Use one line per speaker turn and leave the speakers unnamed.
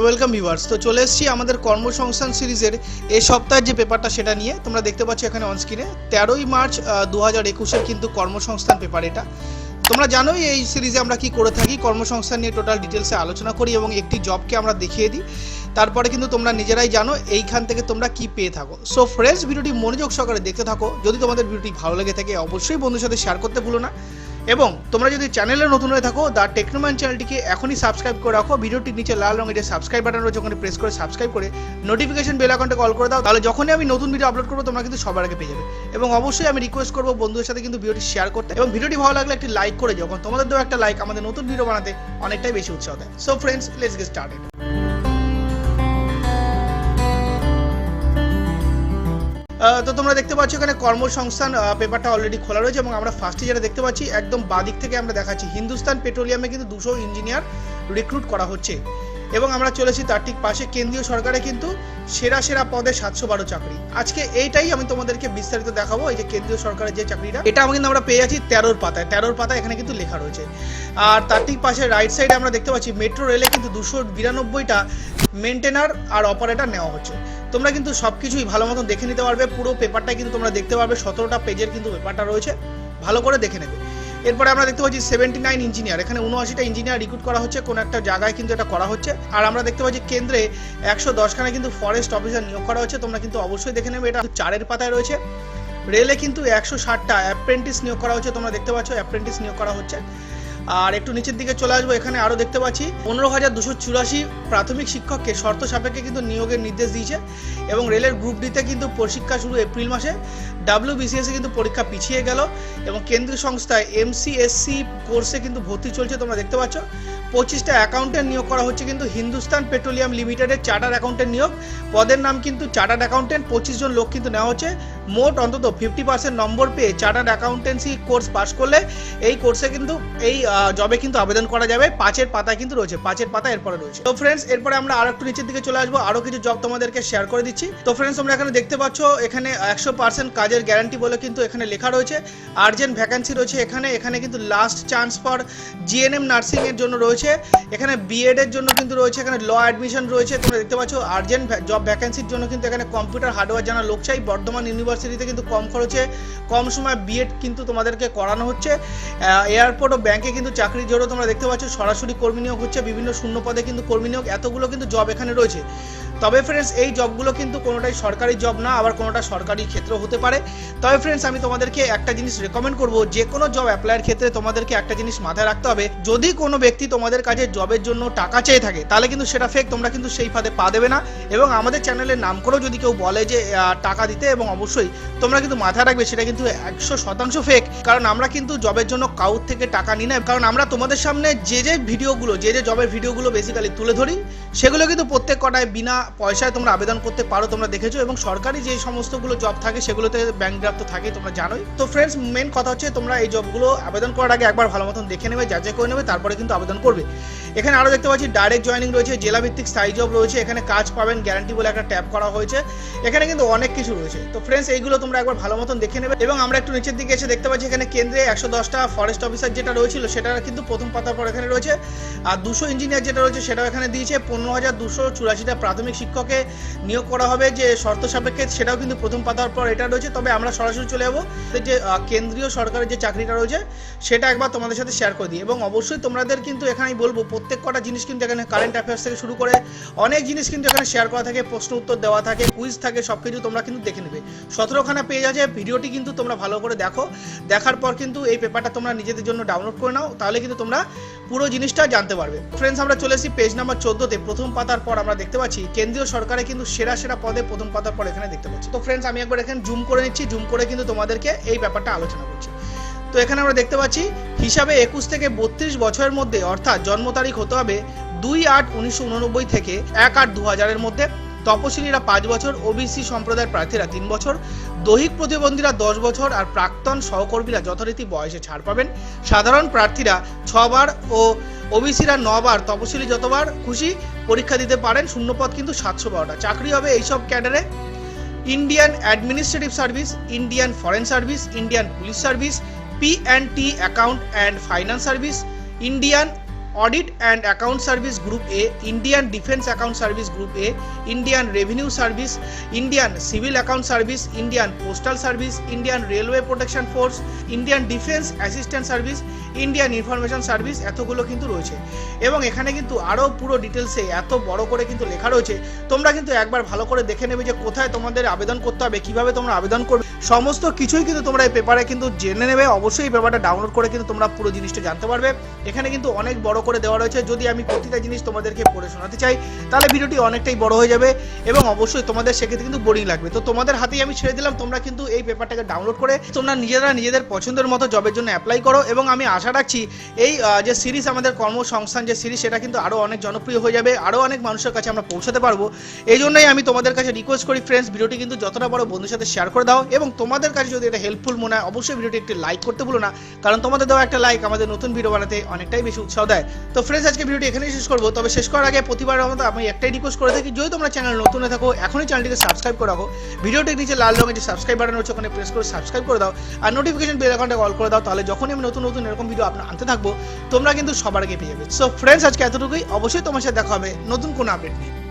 Welcome viewers. তো চলে এসেছি আমাদের কর্মসংস্থান সিরিজের এই সপ্তাহের যে পেপারটা সেটা নিয়ে। তোমরা দেখতে পাচ্ছ এখানে অনস্ক্রিনে 13ই মার্চ 2021-এর কিন্তু কর্মসংস্থান পেপার এটা। তোমরা জানোই এই সিরিজে আমরা কি করে থাকি, কর্মসংস্থান নিয়ে টোটাল ডিটেলসে আলোচনা করি এবং একটি জবকে আমরা দেখিয়ে দিই। তারপরে কিন্তু তোমরা নিজেরাই জানো এইখান থেকে তোমরা কি পেয়ে থাকো। সো ফ্রেন্ডস, ভিডিওটি মনোযোগ সহকারে দেখতে থাকো। যদি তোমাদের ভিডিওটি ভালো লেগে থাকে অবশ্যই বন্ধুর সাথে শেয়ার করতে ভুলো না, এবং তোমরা যদি চ্যানেলে নতুন হয়ে থাকো দ্য টেকনোম্যান চ্যানেলটিকে এখনই সাবস্ক্রাইব করে রাখো। ভিডিওটির নিচে লাল রঙের যে সাবস্ক্রাইব বাটন রয়েছে ওখানে প্রেস করে সাবস্ক্রাইব করে নোটিফিকেশন বেল আইকনটা কল করে দাও, তাহলে যখনই আমি নতুন ভিডিও আপলোড করবো তোমরা কিন্তু সবার আগে পেয়ে যাবে। এবং অবশ্যই আমি রিকোয়েস্ট করবো বন্ধুদের সাথে কিন্তু ভিডিওটি শেয়ার করতে, এবং ভিডিওটি ভালো লাগলে একটি লাইক করে যাও, কারণ তোমাদের দেওয়া একটা লাইক আমাদের নতুন ভিডিও বানাতে অনেকটাই বেশি উৎসাহ দেয়। So friends, let's get started. তো তোমরা দেখতে পাচ্ছ এখানে কর্মসংস্থান পেপারটা অলরেডি খোলা রয়েছে, এবং আমরা ফার্স্টে যেটা দেখতে পাচ্ছি একদম বাদিক থেকে আমরা দেখাচ্ছি হিন্দুস্তান পেট্রোলিয়ামে কিন্তু 200 ইঞ্জিনিয়ার রিক্রুট করা হচ্ছে। এবং আমরা চলেছি তার ঠিক পাশে কেন্দ্রীয় সরকারে কিন্তু সেরা পদে 712 চাকরি। আজকে এইটাই আমি তোমাদেরকে বিস্তারিত দেখাবো। এই যে কেন্দ্রীয় সরকারের যে চাকরিটা, এটা কিন্তু আমরা পেয়ে যাচ্ছি 13 পাতায় এখানে কিন্তু লেখা রয়েছে। আর তার ঠিক পাশে রাইট সাইডে আমরা দেখতে পাচ্ছি মেট্রো রেলে কিন্তু 292টা মেনটেনার আর অপারেটর নেওয়া হচ্ছে। তোমরা কিন্তু সবকিছুই ভালো মতন দেখে নিতে পারবে, পুরো পেপারটাই কিন্তু তোমরা দেখতে পারবে। 17টা পেজের কিন্তু পেপারটা রয়েছে, ভালো করে দেখে নেবে। এরপরে আমরা দেখতে পাচ্ছি 79 ইঞ্জিনিয়ার, এখানে 79টা ইঞ্জিনিয়ার রিক্রুট করা হচ্ছে, কোনো একটা জায়গায় কিন্তু এটা করা হচ্ছে। আর আমরা দেখতে পাচ্ছি কেন্দ্রে 110খানা কিন্তু ফরেস্ট অফিসার নিয়োগ করা হচ্ছে, তোমরা কিন্তু অবশ্যই দেখে নেবে। এটা 4 পাতায় রয়েছে। রেলে কিন্তু 160টা অ্যাপ্রেন্টিস নিয়োগ করা হচ্ছে, তোমরা দেখতে পাচ্ছ অ্যাপ্রেন্টিস নিয়োগ করা হচ্ছে। আর একটু নিচের দিকে চলে আসবো, এখানে আরও দেখতে পাচ্ছি 15,284 প্রাথমিক শিক্ষককে শর্ত সাপেক্ষে কিন্তু নিয়োগের নির্দেশ দিয়েছে। এবং রেলের গ্রুপ ডিতে কিন্তু পরীক্ষা শুরু এপ্রিল মাসে। WBCS কিন্তু পরীক্ষা পিছিয়ে গেল, এবং কেন্দ্রীয় সংস্থায় MCSC কোর্সে কিন্তু ভর্তি চলছে, তোমরা দেখতে পাচ্ছ। 25টা অ্যাকাউন্টেন্ট নিয়োগ করা হচ্ছে কিন্তু হিন্দুস্তান পেট্রোলিয়াম লিমিটেডের চার্টার্ড অ্যাকাউন্টেন্ট নিয়োগ। পদের নাম কিন্তু চার্টার্ড অ্যাকাউন্টেন্ট। 25 জন লোক কিন্তু নেওয়া হচ্ছে। মোট অন্তত 50% নম্বর পেয়ে চার্টার্ড অ্যাকাউন্টেন্সি কোর্স পাস করলে এই কোর্সে কিন্তু এই জবে কিন্তু আবেদন করা যাবে। 5 পাতায় কিন্তু রয়েছে, 5 পাতা এরপরে রয়েছে। তো ফ্রেন্ডস, এরপরে আমরা আর একটু নিচের দিকে চলে আসবো, আরো কিছু জব তোমাদেরকে শেয়ার করে দিচ্ছি। তো ফ্রেন্ডস, তোমরা এখানে দেখতে পাচ্ছ এখানে 100% কাজের গ্যারান্টি বলে কিন্তু এখানে লেখা রয়েছে। আর্জেন্ট ভ্যাকান্সি রয়েছে এখানে কিন্তু last chance for GNM nursing এর জন্য রয়েছে, এখানে BEd এর জন্য কিন্তু রয়েছে, এখানে ল অ্যাডমিশন রয়েছে। তোমরা দেখতে পাচ্ছ আর্জেন্ট জব ভ্যাকান্সির জন্য কিন্তু এখানে কম্পিউটার হার্ডওয়্যার জানা লোক চাই। বর্ধমান ইউনিভার্সিটিতে কিন্তু কম খরচে কম সময় BEd কিন্তু তোমাদেরকে করানো হচ্ছে। এয়ারপোর্ট ও ব্যাংকে কিন্তু চাকরির জন্য তোমরা দেখতে পাচ্ছ সরাসরি কর্মী নিয়োগ হচ্ছে, বিভিন্ন শূন্য পদে কিন্তু কর্মী নিয়োগ, এতগুলো কিন্তু জব এখানে রয়েছে। তবে ফ্রেন্ডস, এই জবগুলো কিন্তু কোনোটাই সরকারি জব না, আবার কোনোটা সরকারি ক্ষেত্র হতে পারে। তবে ফ্রেন্ডস, আমি তোমাদেরকে একটা জিনিস রেকমেন্ড করবো, যে কোনো জব অ্যাপ্লাইয়ের ক্ষেত্রে তোমাদেরকে একটা জিনিস মাথায় রাখতে হবে, যদি কোনো ব্যক্তি তোমাদের কাছে জবের জন্য টাকা চেয়ে থাকে তাহলে কিন্তু সেটা ফেক, তোমরা কিন্তু সেই ফাঁদে পা দেবে না। এবং আমাদের চ্যানেলের নাম করেও যদি কেউ বলে যে টাকা দিতে, এবং অবশ্যই তোমরা কিন্তু মাথায় রাখবে সেটা কিন্তু 100% ফেক, কারণ আমরা কিন্তু জবের জন্য কাউর থেকে টাকা নিই না। কারণ আমরা তোমাদের সামনে যে ভিডিওগুলো, যে জবের ভিডিওগুলো বেসিক্যালি তুলে ধরি, সেগুলো কিন্তু প্রত্যেক কটায় বিনা পয়সায় তোমরা আবেদন করতে পারো, তোমরা দেখেছো। এবং সরকারি যে সমস্তগুলো জব থাকে সেগুলোতে ব্যাংক ড্রাফট তো থাকে, তোমরা জানোই। তো ফ্রেন্ডস, মেন কথা হচ্ছে তোমরা এই জবগুলো আবেদন করার আগে একবার ভালো মতন দেখে নেবে, যাচাই করে নেবে, তারপরে কিন্তু আবেদন করবে। এখানে আরও দেখতে পাচ্ছি ডাইরেক্ট জয়েনিং রয়েছে, জেলাভিত্তিক স্থায়ী জব রয়েছে, এখানে কাজ পাবেন গ্যারান্টি বলে একটা ট্যাব করা হয়েছে, এখানে কিন্তু অনেক কিছু রয়েছে। তো ফ্রেন্ডস, এইগুলো তোমরা একবার ভালো মতন দেখে নেবে। এবং আমরা একটু নিচের দিকে এসে দেখতে পাচ্ছি এখানে কেন্দ্রে 110টা ফরেস্ট অফিসার যেটা রয়েছিল সেটা কিন্তু প্রথম পাতার পর এখানে রয়েছে। আর 200 ইঞ্জিনিয়ার যেটা রয়েছে সেটাও এখানে দিয়েছে। 15,284টা প্রাথমিক শিক্ষকে নিয়োগ করা হবে যে শর্ত সাপেক্ষে, সেটাও কিন্তু প্রথম পাতার পর এটা রয়েছে। তবে আমরা সরাসরি চলে যাবো যে কেন্দ্রীয় সরকারের যে চাকরিটা রয়েছে সেটা একবার তোমাদের সাথে শেয়ার করে দিই। এবং অবশ্যই তোমাদের কিন্তু এখানেই বলবো, প্রত্যেক কটা জিনিস কিন্তু এখানে কারেন্ট অ্যাফেয়ার্স থেকে শুরু করে অনেক জিনিস কিন্তু এখানে শেয়ার করা থাকে, প্রশ্ন উত্তর দেওয়া থাকে, কুইজ থাকে, সব কিছু তোমরা কিন্তু দেখে নেবে। 17খানা পেজ আছে। ভিডিওটি কিন্তু তোমরা ভালো করে দেখো, দেখার পর কিন্তু এই পেপারটা তোমরা নিজেদের জন্য ডাউনলোড করে নাও, তাহলে কিন্তু তোমরা পুরো জিনিসটা জানতে পারবে। ফ্রেন্ডস, আমরা চলে এসেছি পেজ নাম্বার 14তে। প্রথম পাতার পর আমরা দেখতে পাচ্ছি কেন্দ্রীয় সরকারে কিন্তু সেরা পদে প্রথম পাতার পর এখানে দেখতে পাচ্ছি। তো ফ্রেন্ডস, আমি একবার এখানে জুম করে নিচ্ছি, জুম করে কিন্তু তোমাদেরকে এই ব্যাপারটা আলোচনা করছি। তো এখানে আমরা দেখতে পাচ্ছি হিসাবে 21 থেকে 32 বছরের মধ্যে, অর্থাৎ জন্ম তারিখ হতে হবে 2/8/1989 থেকে 1/8/2000 মধ্যে। তপশিলীরা 5 বছর, OBC সম্প্রদায়ের প্রার্থীরা 3 বছর, দৈহিক প্রতিবন্ধীরা 10 বছর, আর প্রাক্তন সহকর্মীরা যথারীতি বয়সে ছাড় পাবেন। সাধারণ প্রার্থীরা 6 বার ও OBCরা 9 বার, তপশিলি যতবার খুশি পরীক্ষা দিতে পারেন। শূন্যপদ কিন্তু 712টা। চাকরি হবে এইসব ক্যাডারে: Indian administrative service, Indian foreign service, Indian police service, P&T account and finance service, Indian audit and account service group A, Indian defence account service group A, Indian revenue service, Indian civil account service, Indian postal service, Indian railway protection force, Indian defence assistant service, Indian information service, এতগুলো কিন্তু রয়েছে। এবং এখানে কিন্তু আরও পুরো ডিটেলসে এত বড় করে কিন্তু লেখা রয়েছে, তোমরা কিন্তু একবার ভালো করে দেখে নেবে যে কোথায় তোমাদের আবেদন করতে হবে, কিভাবে তোমরা আবেদন করবে, সমস্ত কিছুই কিন্তু তোমরা এই পেপারে কিন্তু জেনে নেবে। অবশ্যই এই পেপারটা ডাউনলোড করে কিন্তু তোমরা পুরো জিনিসটা জানতে পারবে। এখানে কিন্তু অনেক বড় করে দেওয়া রয়েছে, যদি আমি প্রতিটা জিনিস তোমাদেরকে পড়ে শোনাতে চাই তাহলে ভিডিওটি অনেকটাই বড় হয়ে যাবে এবং অবশ্যই তোমাদের সেক্ষেত্রে কিন্তু বোরিং লাগবে। তো তোমাদের হাতেই আমি ছেড়ে দিলাম, তোমরা কিন্তু এই পেপারটাকে ডাউনলোড করে তোমরা নিজেদের পছন্দের মতো জবের জন্য অ্যাপ্লাই করো। এবং আমি আশা রাখছি এই যে সিরিজ আমাদের কর্মসংস্থান যে সিরিজ, সেটা কিন্তু আরও অনেক জনপ্রিয় হয়ে যাবে, আরও অনেক মানুষের কাছে আমরা পৌঁছাতে পারবো। এই জন্যই আমি তোমাদের কাছে রিকোয়েস্ট করি ফ্রেন্ডস, ভিডিওটি কিন্তু যতটা বড় বন্ধুর সাথে শেয়ার করে দাও এবং তোমাদের কাছে যদি এটা হেল্পফুল মনে হয় অবশ্যই ভিডিওটি একটি লাইক করতে ভুলো না, কারণ তোমাদের দেওয়া একটা লাইক আমাদের নতুন ভিডিও বানাতে অনেকটাই বেশি উৎসাহ দেয়। তো ফ্রেন্ডস, আজকে ভিডিওটি এখানেই শেষ করবো। তবে শেষ করার আগে প্রতিবারের মতো আমি একটাই রিকোয়েস্ট করে থাকি, যদি তোমরা চ্যানেল নতুন হয়ে থাকো এখনই চ্যানেলটিকে সাবস্ক্রাইব করে রাখো, ভিডিওটির নিচে লাল রঙের যে সাবস্ক্রাইব বাটন রয়েছে ওখানে প্রেস করে সাবস্ক্রাইব করে দাও আর নোটিফিকেশন বেল আইকনটা অল করে দাও, তাহলে যখনই আমি নতুন এরকম ভিডিও আপনার আনতে থাকবো তোমরা কিন্তু সবার আগে পেয়ে যাবে। সো ফ্রেন্ডস, আজকে এতটুকুই। অবশ্যই তোমার সাথে দেখা হবে নতুন কোনো আপডেট নিয়ে।